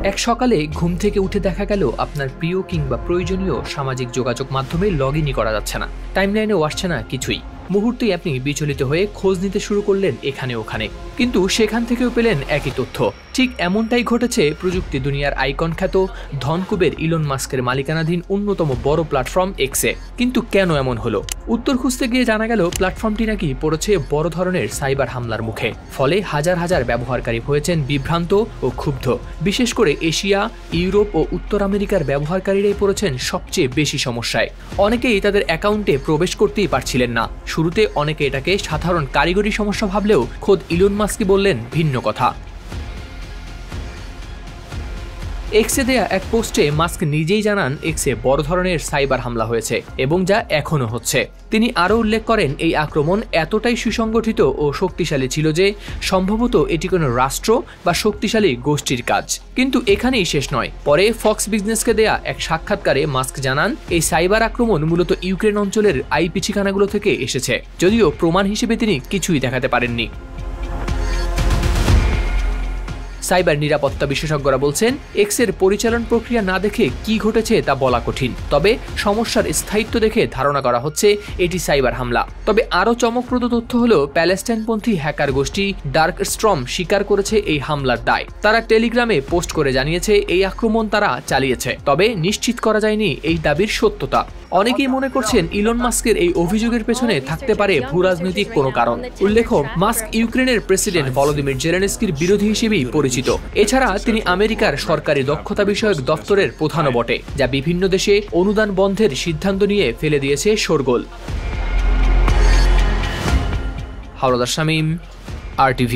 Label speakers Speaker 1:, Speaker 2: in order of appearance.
Speaker 1: এক সকালে ঘুম থেকে উঠে দেখা গেল আপনার প্রিয় কিংবা প্রয়োজনীয় সামাজিক যোগাযোগ মাধ্যমে লগইনই করা যাচ্ছে না, টাইমলাইনেও আসছে না কিছুই। মুহূর্তেই আপনি বিচলিত হয়ে খোঁজ নিতে শুরু করলেন এখানে ওখানে, কিন্তু সেখান থেকেও পেলেন একই তথ্য। ঠিক এমনটাই ঘটেছে প্রযুক্তি দুনিয়ার আইকন খ্যাত ধনকুবের ইলন মাস্কের মালিকানাধীন অন্যতম বড় প্ল্যাটফর্ম এক্সে। কিন্তু কেন এমন হলো? উত্তর খুঁজতে গিয়ে জানা গেল প্ল্যাটফর্মটি নাকি পড়েছে বড় ধরনের সাইবার হামলার মুখে। ফলে হাজার হাজার ব্যবহারকারী হয়েছেন বিভ্রান্ত ও ক্ষুব্ধ। বিশেষ করে এশিয়া, ইউরোপ ও উত্তর আমেরিকার ব্যবহারকারীরাই পড়েছেন সবচেয়ে বেশি সমস্যায়। অনেকেই তাদের অ্যাকাউন্টে প্রবেশ করতেই পারছিলেন না। শুরুতে অনেকে এটাকে সাধারণ কারিগরি সমস্যা ভাবলেও খোদ ইলন মাস্কই বললেন ভিন্ন কথা। এক্সে দেয়া এক পোস্টে মাস্ক নিজেই জানান এক্সে বড় ধরনের সাইবার হামলা হয়েছে এবং যা এখনো হচ্ছে। তিনি আরও উল্লেখ করেন এই আক্রমণ এতটাই সুসংগঠিত ও শক্তিশালী ছিল যে সম্ভবত এটি কোনো রাষ্ট্র বা শক্তিশালী গোষ্ঠীর কাজ। কিন্তু এখানেই শেষ নয়। পরে ফক্স বিজনেসকে দেয়া এক সাক্ষাৎকারে মাস্ক জানান এই সাইবার আক্রমণ মূলত ইউক্রেন অঞ্চলের আইপি ঠিকানাগুলো থেকে এসেছে, যদিও প্রমাণ হিসেবে তিনি কিছুই দেখাতে পারেননি। সাইবার নিরাপত্তা বিশেষজ্ঞরা বলছেন এক্সের পরিচালন প্রক্রিয়া না দেখে কি ঘটেছে তা বলা কঠিন, তবে সমস্যার স্থায়িত্ব দেখে ধারণা করা হচ্ছে এটি সাইবার হামলা। তবে আরও চমকপ্রদ তথ্য হলো প্যালেস্টাইনপন্থী হ্যাকার গোষ্ঠী ডার্ক স্ট্রম স্বীকার করেছে এই হামলার দায়। তারা টেলিগ্রামে পোস্ট করে জানিয়েছে এই আক্রমণ তারা চালিয়েছে, তবে নিশ্চিত করা যায়নি এই দাবির সত্যতা। অনেকেই মনে করছেন ইলন মাস্কের এই অভিযোগের পেছনে থাকতে পারে ভূরাজনৈতিক কোনো কারণ। উল্লেখ্য, মাস্ক ইউক্রেনের প্রেসিডেন্ট ভলোদিমির জেলেনস্কির বিরোধী হিসেবেই পরিচিত। এছাড়া তিনি আমেরিকার সরকারি দক্ষতা বিষয়ক দপ্তরের প্রধানও বটে, যা বিভিন্ন দেশে অনুদান বন্ধের সিদ্ধান্ত নিয়ে ফেলে দিয়েছে শোরগোল। হাওলাদার শামীম, RTV।